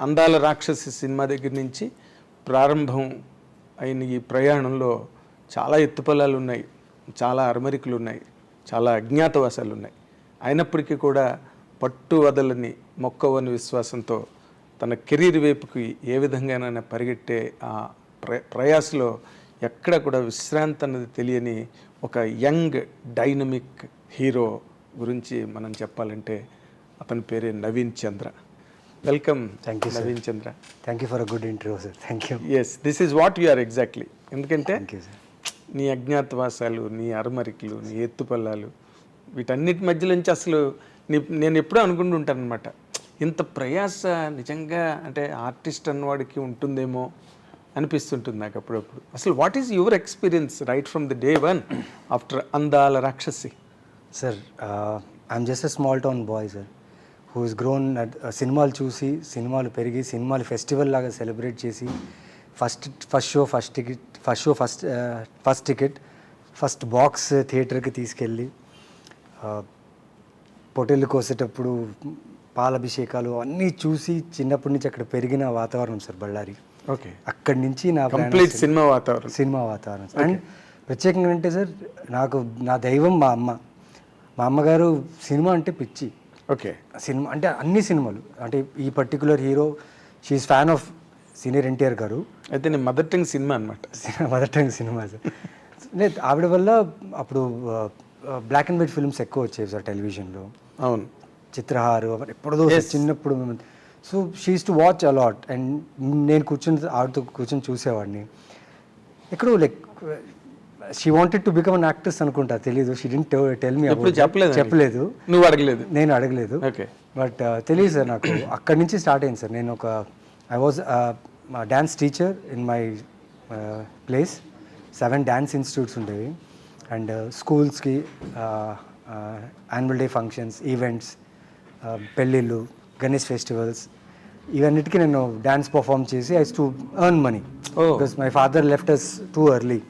అందాల రాక్షసి సినిమా దగ్గర నుంచి ప్రారంభం అయిన ఈ ప్రయాణంలో చాలా ఎత్తుపల్లాలు ఉన్నాయి, చాలా అరమరికలు ఉన్నాయి, చాలా అజ్ఞాతవాసాలు ఉన్నాయి. అయినప్పటికీ కూడా పట్టు వదలని మొక్కవని విశ్వాసంతో తన కెరీర్ వైపుకి ఏ విధంగానైనా పరిగెట్టే ఆ ప్రయాసలో ఎక్కడ కూడా విశ్రాంతి అన్నది తెలియని ఒక యంగ్ డైనమిక్ హీరో గురించి మనం చెప్పాలంటే అతని పేరే Naveen Chandra. Welcome. Thank you Naveen Chandra. Thank you for a good interview sir. Thank you. Yes, this is what you are exactly. ఎందుకంటే థ్యాంక్ యూ సార్. నీ అజ్ఞాతవాసాలు, నీ అరమరికలు, నీ ఎత్తుపల్లాలు, వీటన్నిటి మధ్యలోంచి అసలు నేను ఎప్పుడూ అనుకుంటూ ఉంటాను అనమాట, ఇంత ప్రయాస నిజంగా అంటే ఆర్టిస్ట్ అన్నవాడికి ఉంటుందేమో అనిపిస్తుంటుంది నాకు అప్పుడప్పుడు. అసలు what is your experience right from the day one after అందాల రాక్షసి? Sir, I'm just a small town boy sir, who is grown సినిమాలు చూసి, సినిమాలు పెరిగి, సినిమాలు ఫెస్టివల్ లాగా సెలబ్రేట్ చేసి, ఫస్ట్ టికెట్ ఫస్ట్ బాక్స్ థియేటర్కి తీసుకెళ్ళి, పొటేళ్ళు కోసేటప్పుడు పాలాభిషేకాలు అన్నీ చూసి చిన్నప్పటి నుంచి అక్కడ పెరిగిన వాతావరణం సార్ బళ్ళారి. ఓకే, అక్కడి నుంచి నా కంప్లీట్ సినిమా వాతావరణం. అండ్ ప్రత్యేకంగా అంటే సార్, నాకు నా దైవం మా అమ్మగారు. సినిమా అంటే పిచ్చి. ఓకే, సినిమా అంటే అన్ని సినిమాలు, అంటే ఈ particular hero she's fan of senior NTR garu. అయితే నేను మదర్ టంగ్ సినిమా అనమాట. Mother tongue cinema sir. లేదు, ఆవిడ వల్ల అప్పుడు బ్లాక్ అండ్ వైట్ ఫిల్మ్స్ ఎక్కువ వచ్చేవి సార్ టెలివిజన్లో. అవును, చిత్రహారు ఎప్పుడో చిన్నప్పుడు. So she's to watch a lot. And నేను ఆవిడతో కూర్చొని చూసేవాడిని. ఎక్కడో like she wanted to become an actress అనుకుంటా, తెలీదు. She didn't tell me. చెప్పలేదు. నువ్వు అడగలేదు? నేను అడగలేదు. ఓకే, బట్ తెలియదు సార్ నాకు. అక్కడి నుంచి స్టార్ట్ అయింది సార్. నేను I was dance teacher in my place. 7 dance institutes ఉండేవి. అండ్ స్కూల్స్కి యాన్యువల్ డే ఫంక్షన్స్, ఈవెంట్స్, పెళ్ళిళ్ళు, గణేష్ ఫెస్టివల్స్, ఇవన్నిటికీ నేను డ్యాన్స్ పర్ఫామ్ చేసి I to earn money. Because my father left us too early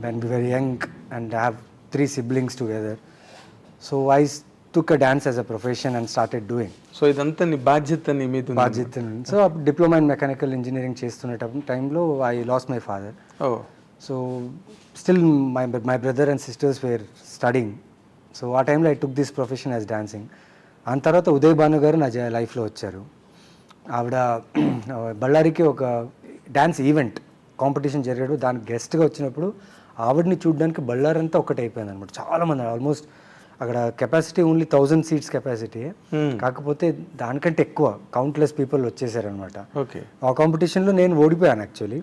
when we were young, and I have 3 siblings together. So I took a dance as a profession and started doing. So ఇదంతా నీ బాధ్యత, నీ మీద బాధ్యత. So diploma in mechanical engineering చేస్తున్న టైంలో I lost my father. So still my brother and sisters were studying. So ఆ టైంలో I took this profession as dancing. ఆ తర్వాత ఉదయ్ భాను గారు నా లైఫ్లో వచ్చారు. ఆవిడ బళ్ళారికి ఒక డ్యాన్స్ ఈవెంట్ కాంపిటీషన్ జరిగాడు, దానికి గెస్ట్గా వచ్చినప్పుడు ఆవిడని చూడడానికి బళ్ళారంతా ఒకటైపోయింది అనమాట. చాలామంది, ఆల్మోస్ట్ అక్కడ కెపాసిటీ ఓన్లీ 1000 సీట్స్ కెపాసిటీ. కాకపోతే దానికంటే ఎక్కువ కౌంట్లెస్ పీపుల్ వచ్చేసారనమాట. ఓకే, ఆ కాంపిటీషన్లో నేను ఓడిపోయాను actually,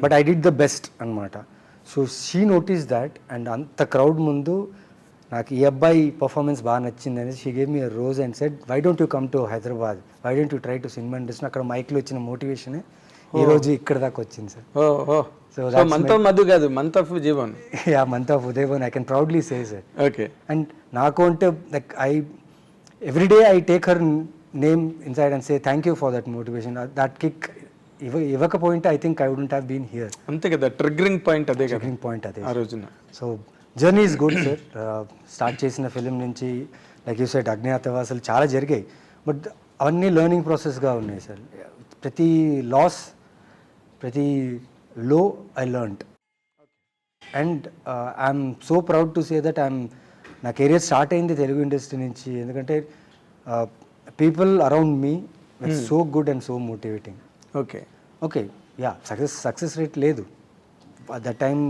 but I did the best అనమాట. So she notice that. And అంత క్రౌడ్ ముందు నాకు ఈ అబ్బాయి పర్ఫార్మెన్స్ బాగా నచ్చిందని she gave me a rose and said, why don't you come to Hyderabad, why don't you try to cinema industry. అక్కడ మైక్లో వచ్చిన మోటివేషనే ఈ రోజు ఇక్కడ దాకా వచ్చింది sir. So month of Madhu కాదు, month of Jeevan. Yeah, month of Udayabhavan, I can proudly say sir. Okay. And నాకు అంటే like every day I take her name inside and say thank you for that motivation. That kick ఇవ్వకపోయింటే I think I wouldn't have been here. అంతే కదా, triggering point అదే. Triggering point అదే ఆ రోజున. So journey is good sir. Start చేసిన film నుంచి like you said అజ్ఞాతవాసాలు చాలా జరిగాయి, బట్ అవన్నీ లెర్నింగ్ ప్రాసెస్గా ఉన్నాయి సార్. ప్రతి లాస్, ప్రతి లో I learned. And I'm so proud to say that నా కెరియర్ స్టార్ట్ అయింది తెలుగు ఇండస్ట్రీ నుంచి. ఎందుకంటే people around me with so good and so motivating. Okay, okay, yeah, success rate లేదు అట్ దట్ టైమ్.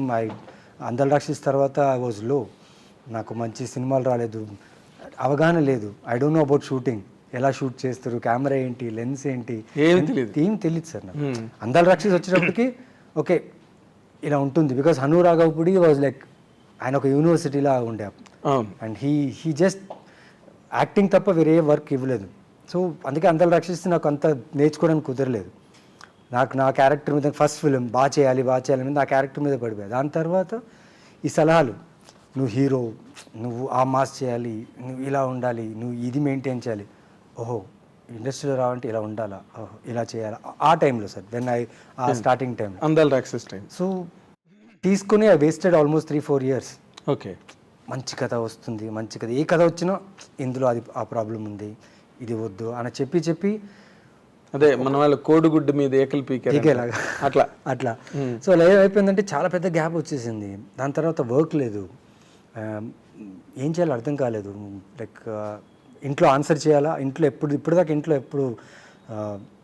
అందాల రాక్షసి తర్వాత ఐ వాజ్ లో. నాకు మంచి సినిమాలు రాలేదు, అవగాహన లేదు. I don't know about shooting, ఎలా షూట్ చేస్తారు, కెమెరా ఏంటి, లెన్స్ ఏంటి, ఏం తెలియదు సార్ నాకు. అందాల రాక్షసి వచ్చేటప్పటికి ఓకే ఇలా ఉంటుంది. Because Hanu Raghavapudi was like, ఆయన ఒక యూనివర్సిటీలా ఉండే. అండ్ హీ జస్ట్ యాక్టింగ్ తప్ప వేరే వర్క్ ఇవ్వలేదు. సో అందుకే అందాల రాక్షసి నాకు అంత నేర్చుకోవడానికి కుదరలేదు. నా క్యారెక్టర్ మీద, ఫస్ట్ ఫిలిం బాగా చేయాలి మీద నా క్యారెక్టర్ మీద పడిపోయాయి. దాని తర్వాత ఈ సలహాలు, నువ్వు హీరో, నువ్వు ఆ మాస్ చేయాలి, నువ్వు ఇలా ఉండాలి, నువ్వు ఇది మెయింటైన్ చేయాలి, ఓహో ఇండస్ట్రీలో రావంటే ఇలా ఉండాలా, ఓహో ఇలా చేయాలా. ఆ టైంలో సార్, దెన్ ఆ స్టార్టింగ్ టైం, అందాల రాక్షసి టైం. సో తీసుకుని I wasted almost 3-4 years. Okay, మంచి కథ వస్తుంది, మంచి కథ, ఏ కథ వచ్చినా ఇందులో ఆ ప్రాబ్లం ఉంది, ఇది వద్దు అని చెప్పి అదే మన వాళ్ళ కోడిగుడ్డు మీద ఏకలు పీకారు పీకేలాగా. అట్లా. అట్లా సో అలా ఏమైపోయిందంటే చాలా పెద్ద గ్యాప్ వచ్చేసింది. దాని తర్వాత వర్క్ లేదు, ఏం చేయాలో అర్థం కాలేదు. లైక్ ఇంట్లో ఆన్సర్ చేయాలా, ఇంట్లో ఇప్పుడు దాకా ఇంట్లో ఎప్పుడు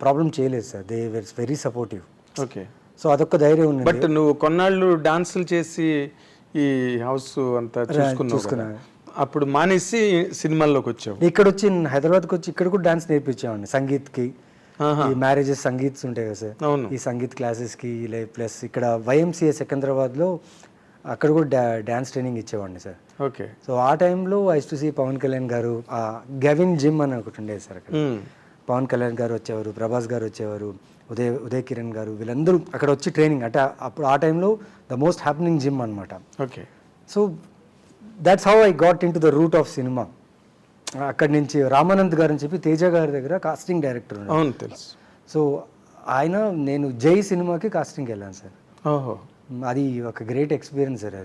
ప్రాబ్లం చేయలేదు sir. They were very supportive. Okay. So అదొక్క ధైర్యం ఉంది. బట్ నువ్వు కొన్నాళ్ళు డాన్సులు చేసి ఈ హౌస్ అంతా చూసుకున్నావు కదా. అప్పుడు మానేసి సినిమాల్లోకి వచ్చావు. ఇక్కడ వచ్చి హైదరాబాద్కి వచ్చి ఇక్కడ కూడా డాన్స్ నేర్పించామండి సంగీత్కి. ఈ మ్యారేజెస్ సంగీత్స్ ఉంటాయి కదా సార్, అవును. ఈ సంగీత్ క్లాసెస్కి ప్లస్ ఇక్కడ YMCA సికింద్రాబాద్లో అక్కడ కూడా డ్యాన్స్ ట్రైనింగ్ ఇచ్చేవాడిని సార్. ఓకే. సో ఆ టైంలో I used to see Pavan Kalyan garu, గెవిన్ జిమ్ అని ఒకటి ఉండేది సార్ అక్కడ. పవన్ కళ్యాణ్ గారు వచ్చేవారు, ప్రభాస్ గారు వచ్చేవారు, ఉదయ్ కిరణ్ గారు, వీళ్ళందరూ అక్కడ వచ్చి ట్రైనింగ్. అంటే అప్పుడు ఆ టైంలో ద మోస్ట్ హ్యాపెనింగ్ జిమ్ అనమాట. Okay. So that's how I got in to the root of cinema. అక్కడి నుంచి రామానంద్ గారు అని చెప్పి తేజ గారి దగ్గర కాస్టింగ్ డైరెక్టర్ ఉన్నారు. అవును, తెలుసు. సో నేను జై సినిమాకి కాస్టింగ్కి వెళ్ళాను సార్. ఓహో. అది ఒక గ్రేట్ ఎక్స్పీరియన్స్ సార్.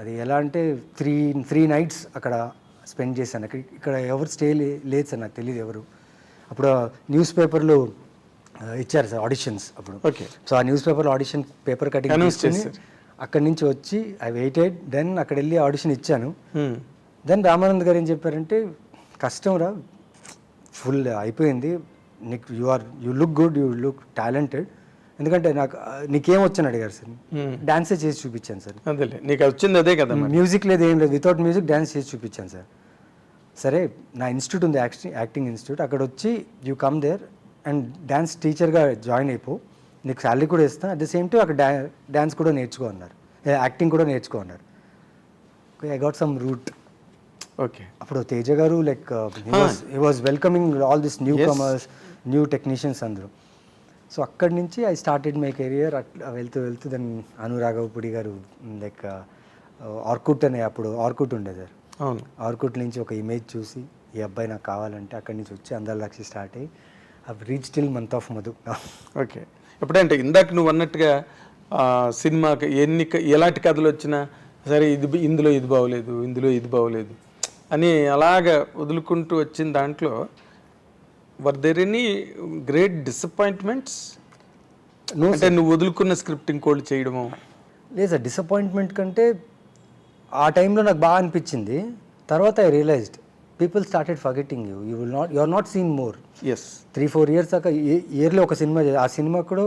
అది ఎలా అంటే త్రీ నైట్స్ అక్కడ స్పెండ్ చేశాను. ఇక్కడ ఎవరు స్టే లేదు సార్, నాకు తెలియదు ఎవరు. అప్పుడు న్యూస్ పేపర్లో ఇచ్చారు సార్ ఆడిషన్స్ అప్పుడు. ఓకే. సో ఆ న్యూస్ పేపర్లో ఆడిషన్ పేపర్ కటింగ్ చేసుకుని అక్కడి నుంచి వచ్చి ఐ వెయిటెడ్. దెన్ అక్కడ వెళ్ళి ఆడిషన్ ఇచ్చాను. దెన్ రామానంద్ గారు ఏం చెప్పారంటే, కష్టం రా, ఫుల్ అయిపోయింది నీకు, you look good, you look talented. ఎందుకంటే నీకేం వచ్చని అడిగారు సార్. డాన్సే చేసి చూపించాను సార్. అదేలే, నీకు వచ్చింది అదే కదా. మ్యూజిక్ లేదు, ఏం లేదు, వితౌట్ మ్యూజిక్ డాన్స్ చేసి చూపించాను సార్. సరే, నా ఇన్స్టిట్యూట్ ఉంది, యాక్టింగ్ ఇన్స్టిట్యూట్, అక్కడ వచ్చి you come there and dance టీచర్గా జాయిన్ అయిపో, నీకు శాలరీ కూడా ఇస్తాను, అట్ ద సేమ్ టైం అక్కడ డాన్స్ కూడా నేర్చుకో అన్నారు, యాక్టింగ్ కూడా నేర్చుకో అన్నారు. I got some route. Okay. అప్పుడు Teja garu like he was welcoming all this newcomers, new technicians అందరూ. సో అక్కడి నుంచి ఐ స్టార్టెడ్ మై కెరియర్. అట్లా వెళ్తూ దెన్ అనురాఘవపుడి గారు లైక్ ఆర్కుట్ అనే, అప్పుడు ఆర్కుట్ ఉండేది సార్. అవును. ఆర్కుట్ నుంచి ఒక ఇమేజ్ చూసి ఈ అబ్బాయి నాకు కావాలంటే అక్కడి నుంచి వచ్చి అందరిలాక్షి స్టార్ట్ అయ్యి I reach till month of Madhu. Okay. ఎప్పుడంటే ఇందాక నువ్వు అన్నట్టుగా సినిమాకి ఎలాంటి కథలు వచ్చినా సరే, ఇందులో ఇది బాగోలేదు, ఇందులో ఇది బాగోలేదు అని అలాగా వదులుకుంటూ వచ్చిన దాంట్లో were there any great disappointments? అంటే నువ్వు వదులుకున్న స్క్రిప్ట్ ఇంకోళ్ళు చేయడము? లేదు సార్, డిసప్పాయింట్మెంట్ కంటే ఆ టైంలో నాకు బాగా అనిపించింది. తర్వాత I realised people started forgetting you, you are not seen more. Yes. 3-4 years దాకా ఇయర్లీ ఒక సినిమా, ఆ సినిమా కూడా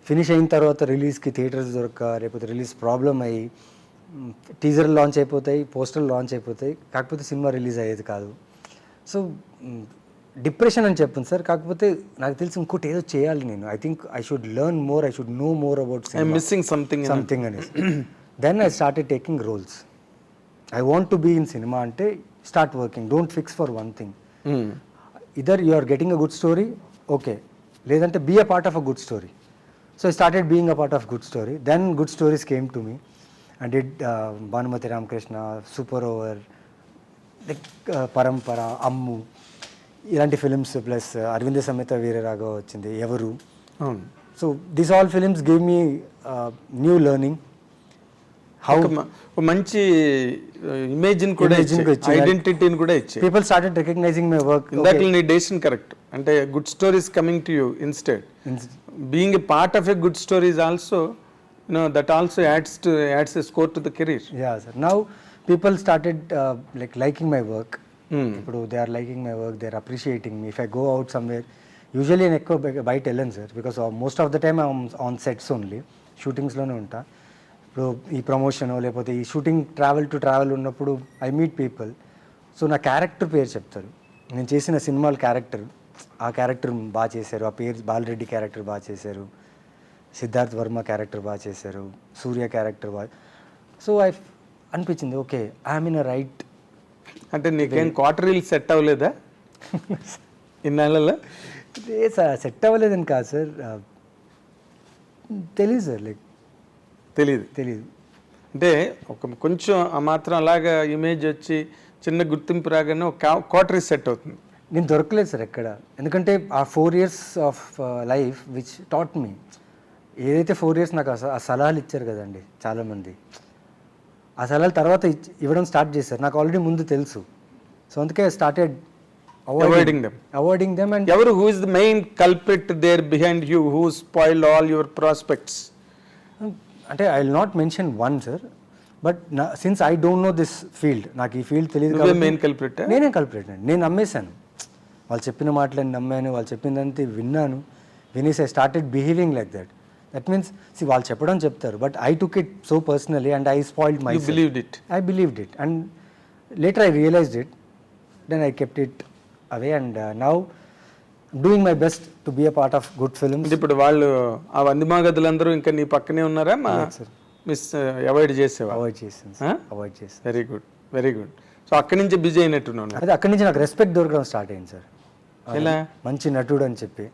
ఫినిష్ అయిన తర్వాత రిలీజ్కి థియేటర్స్ దొరక్క, లేకపోతే రిలీజ్ ప్రాబ్లం అయ్యి టీజర్ లాంచ్ అయిపోతాయి, పోస్టర్లు లాంచ్ అయిపోతాయి, కాకపోతే సినిమా రిలీజ్ అయ్యేది కాదు. సో డిప్రెషన్ అని చెప్పండి సార్. కాకపోతే నాకు తెలిసి ఇంకోటి ఏదో చేయాలి నేను. I think I should learn more, I should know more about missing something అనేసి. Then I started taking roles. I want to be in cinema అంటే start working, don't fix for one thing. Either you are getting a good story, okay, లేదంటే be a part of a good story. So I started being a part of good story. Then good stories came to me. I did Bhanumathi Ramakrishna, super over, పరంపర, అమ్ము, ఇలాంటి films, plus Aravinda Sametha Veeraraghava వచ్చింది, ఎవరు. So these all films give me new learning, how మంచి ఇమేజ్ని కూడా, ఐడెంటిటీని కూడా ఇచ్చి people started recognising my work. ఇందాక నీ డెసిషన్ కరెక్ట్. అంటే good stories coming to you instead being a part of a good stories also. That also adds a score to the career. Yeah, sir. Now people started liking my work. They are liking my work. They are appreciating me. If I go out somewhere, usually నేను ఎక్కువ బయట వెళ్ళను sir, because most of the time I'm on sets only, షూటింగ్స్లోనే ఉంటా. ఇప్పుడు ఈ promotion లేకపోతే ఈ షూటింగ్ ట్రావెల్ ఉన్నప్పుడు ఐ మీట్ పీపుల్. సో నా క్యారెక్టర్ పేరు చెప్తారు, నేను చేసిన సినిమాల క్యారెక్టర్, ఆ క్యారెక్టర్ బాగా చేశారు, ఆ పేరు బాలరెడ్డి క్యారెక్టర్ బాగా చేశారు, సిద్ధార్థ్ వర్మ క్యారెక్టర్ బాగా చేశారు, సూర్య క్యారెక్టర్ బాగా. సో అనిపించింది okay, I'm in a right. అంటే నీకేం క్వార్టరీలు సెట్ అవ్వలేదా ఇన్నాళ్ళలో? సెట్ అవ్వలేదని కాదు సార్, తెలీదు సార్, తెలీదు. అంటే కొంచెం ఆ మాత్రం అలాగా ఇమేజ్ వచ్చి చిన్న గుర్తింపు రాగానే ఒక క్వార్టరీ సెట్ అవుతుంది. నేను దొరకలేదు సార్ ఎక్కడ. ఎందుకంటే ఆ 4 years of life which taught me, ఏదైతే 4 years నాకు ఆ సలహాలు ఇచ్చారు కదండి చాలామంది, ఆ సలహాలు తర్వాత ఇవ్వడం స్టార్ట్ చేశారు. నాకు ఆల్రెడీ ముందు తెలుసు. సో అందుకే started avoiding them. Avoiding them. And ఎవరు, who is the main culprit there behind you, who spoiled all your prospects? అంటే I will not mention one sir, but since I don't know this field, నాకు ఈ field తెలియదు నువ్వే కాబట్టి main culprit? నేనే కల్పరేట్ అండి. నేను నమ్మేశాను, వాళ్ళు చెప్పిన మాటలని నమ్మాను, వాళ్ళు చెప్పిందంతా విన్నాను. వినేసి I started behaving like that. That means వాళ్ళు చెప్పడం చెప్తారు, but I took it so personally and I spoiled my You believed it. I believed it, and later I realized it. Then I kept it away, and now I'm doing my best to be a part of good films. అంటే ఇప్పుడు వాళ్ళు ఆ వందిమాగదులందరూ ఇంకా నీ పక్కనే ఉన్నారా? మా miss avoid చేసేవా? Avoid చేసాను, అవాయిడ్ చేసాను. Very good, very good. So అక్కడి నుంచి బిజీ అయినట్టున్నాను. అదే అక్కడి నుంచి నాకు రెస్పెక్ట్ దొరకడం స్టార్ట్ అయింది సార్. ఎలా? మంచి నటుడు అని చెప్పి.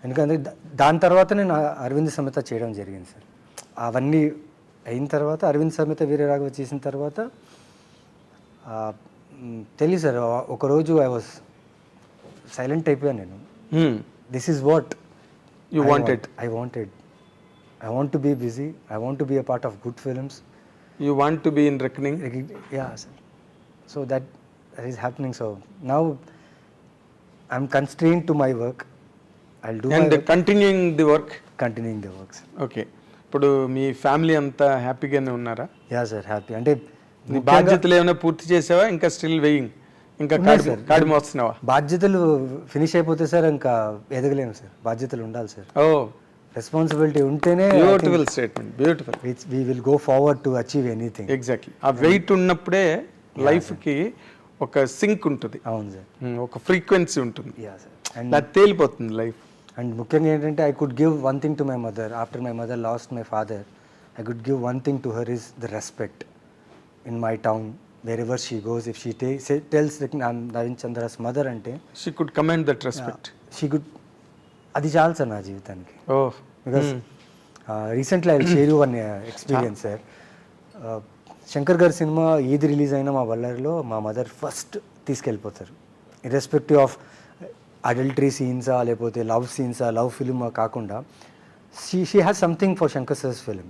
ఎందుకంటే దాని తర్వాత నేను అరవింద్ సమేత చేయడం జరిగింది సార్. అవన్నీ అయిన తర్వాత అరవింద్ సమేత వీరరాఘవ చేసిన తర్వాత తెలియదు సార్, ఒకరోజు ఐ వాజ్ సైలెంట్ అయిపోయాను నేను. This is what you wanted. I want to be busy, I want to be a part of good films. You want to be in reckoning. Yeah sir. So that is happening. So now I'm constrained to my work. I'll do and continuing the work. Continuing the works. Okay. ఇప్పుడు మీ family అంతా హ్యాపీగానే ఉన్నారా? Yeah sir, happy. అంటే నీ బాధ్యతలు ఏమైనా పూర్తి చేసావా? ఇంకా స్టిల్ వెయింగ్, ఇంకా కాడి మోస్తున్నావా? బాధ్యతలు ఫినిష్ అయిపోతే సార్ ఇంకా ఎదగలేను సార్. బాధ్యతలు ఉండాలి సార్. ఓ, రెస్పాన్సిబిలిటీ ఉంటేనే beautiful statement, beautiful. We will go forward to achieve anything. Exactly. ఆ వెయిట్ ఉన్నప్పుడే లైఫ్కి ఒక సింక్ ఉంటుంది. అవును సార్, ఒక ఫ్రీక్వెన్సీ ఉంటుంది. Yeah sir. అండ్ అది తేలిపోతుంది లైఫ్. అండ్ ముఖ్యంగా ఏంటంటే I could give one thing to my mother. After my mother last my father, I could give one thing to her is the respect in my town. wherever she goes, if she tells like Naveen Chandra's mother ante, she could command that respect. She could, adi chalu sir na jeevithaniki. Oh, because recently I will share you one experience sir. Shankar గారి cinema ఏది release అయినా మా బళ్ళారిలో మా mother first తీసుకెళ్ళిపోతారు. Irrespective of adultery సీన్సా లేకపోతే love సీన్సా, లవ్ ఫిలిమా కాకుండా she has something for Shankar sir's film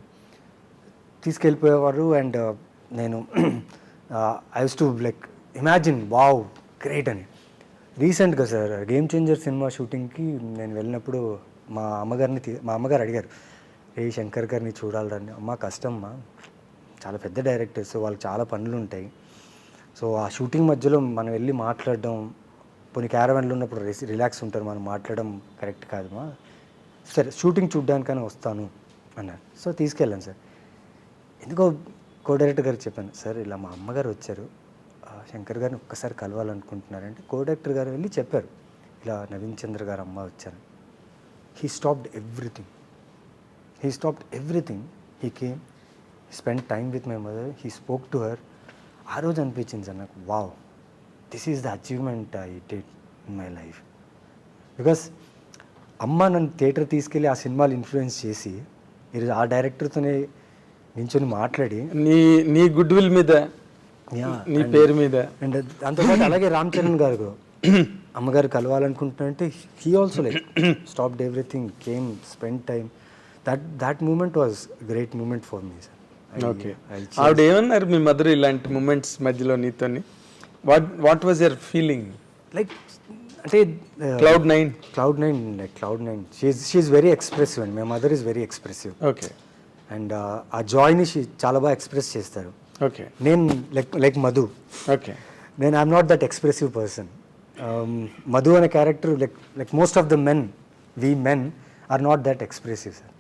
తీసుకెళ్ళిపోయేవారు. అండ్ నేను I use to like imagine wow great అని. రీసెంట్గా సార్ గేమ్ చేంజర్ సినిమా షూటింగ్కి నేను వెళ్ళినప్పుడు మా అమ్మగారు అడిగారు, ఏ శంకర్ గారిని చూడాలని. అమ్మ కష్టమ్మా, చాలా పెద్ద డైరెక్టర్స్, వాళ్ళకి చాలా పనులు ఉంటాయి. సో ఆ షూటింగ్ మధ్యలో మనం వెళ్ళి మాట్లాడడం, కొన్ని క్యారవాన్లు ఉన్నప్పుడు రిలాక్స్ ఉంటారు, మనం మాట్లాడడం కరెక్ట్ కాదమ్మా, సరే షూటింగ్ చూడ్డానికైనా వస్తాను అన్నారు. సో తీసుకెళ్ళాను సార్. ఎందుకో కో డైరెక్టర్ గారికి చెప్పాను, సార్ ఇలా మా అమ్మగారు వచ్చారు, శంకర్ గారిని ఒక్కసారి కలవాలనుకుంటున్నారంటే కో డైరెక్టర్ గారు వెళ్ళి చెప్పారు, ఇలా నవీన్ చంద్ర గారు అమ్మ వచ్చారు. He stopped everything. He came, he spend time with my mother, he spoke to her. ఆ రోజు అనిపించింది సార్ నాకు, wow, this is the achievement I did in my life. Because అమ్మ నన్ను థియేటర్ తీసుకెళ్ళి ఆ సినిమాలు ఇన్ఫ్లుయెన్స్ చేసి ఈరోజు ఆ డైరెక్టర్తోనే నించొని మాట్లాడి నీ గుడ్ విల్ మీద, నీ పేరు మీద. అండ్ దాంతోపాటు అలాగే రామ్ చరణ్ గారు అమ్మగారు కలవాలనుకుంటున్నారంటే he also like stopped everything, came, spend time. That moment was great moment for me sir. Okay, ఆవిడ ఏమన్నారు మీ మదర్ ఇలాంటి మూమెంట్స్ మధ్యలో నీతోని? What was your feeling? Like అంటే cloud nine she's very expressive and my mother is very expressive. Okay. And ఆ జాయ్ని చాలా బాగా ఎక్స్ప్రెస్ చేస్తారు. ఓకే. నేను లైక్ మధు. ఓకే. నేను I'm not that expressive person. Madhu అనే character like most of the men are not that expressive sir.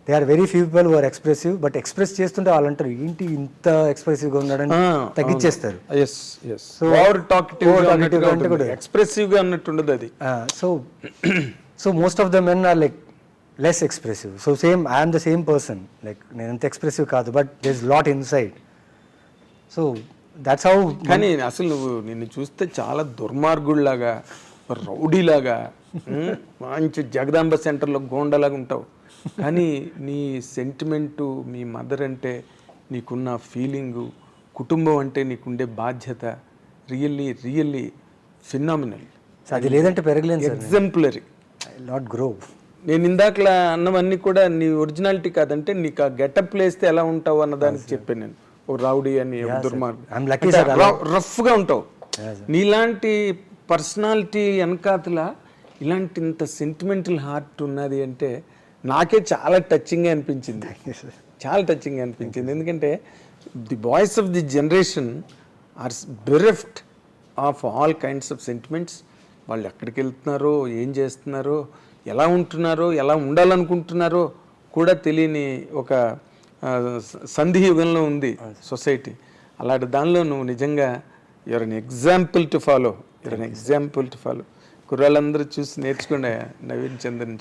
They are very few people who are expressive, but express చేస్తుంటే వాళ్ళు అంటారు ఏంటి ఇంత ఎక్స్ప్రెసివ్గా ఉన్నాడని తగ్గించేస్తారు. ఎక్స్ప్రెసివ్గా అన్నట్టుండదు అది. So most of the men are like less expressive. So I am the same person. Like నేను అంత ఎక్స్ప్రెసివ్ కాదు, but there is lot inside. So that's how. కానీ అసలు నువ్వు నిన్ను చూస్తే చాలా దుర్మార్గుడిలాగా, రౌడీలాగా, మంచి జగదాంబ సెంటర్లో గోండలాగా ఉంటావు. కానీ నీ సెంటిమెంటు, మీ మదర్ అంటే నీకున్న ఫీలింగు, కుటుంబం అంటే నీకుండే బాధ్యత రియల్లీ ఫినామినల్. అది లేదంటే పెరగలేదు, ఎగ్జాంపులరీ. Not grow. నేను ఇందాకలా అన్నవన్నీ కూడా నీ ఒరిజినాలిటీ కాదంటే నీకు ఆ గెటప్ వేస్తే ఎలా ఉంటావు అన్నదానికి చెప్పాను నేను. ఓ రౌడీ అని, దుర్మార్గం, రఫ్గా ఉంటావు. నీలాంటి పర్సనాలిటీ వెనకాతల ఇలాంటి ఇంత సెంటిమెంటల్ హార్ట్ ఉన్నది అంటే నాకే చాలా టచింగ్గా అనిపించింది. చాలా టచింగ్గా అనిపించింది. ఎందుకంటే the boys of the generation are bereft of all kinds of sentiments. వాళ్ళు ఎక్కడికి వెళ్తున్నారో, ఏం చేస్తున్నారో, ఎలా ఉంటున్నారో, ఎలా ఉండాలనుకుంటున్నారో కూడా తెలియని ఒక సంధి యుగంలో ఉంది సొసైటీ. అలాంటి దానిలో నువ్వు నిజంగా you're an example to follow. కుర్రాళ్ళందరూ చూసి నేర్చుకునే నవీన్ చంద్రన్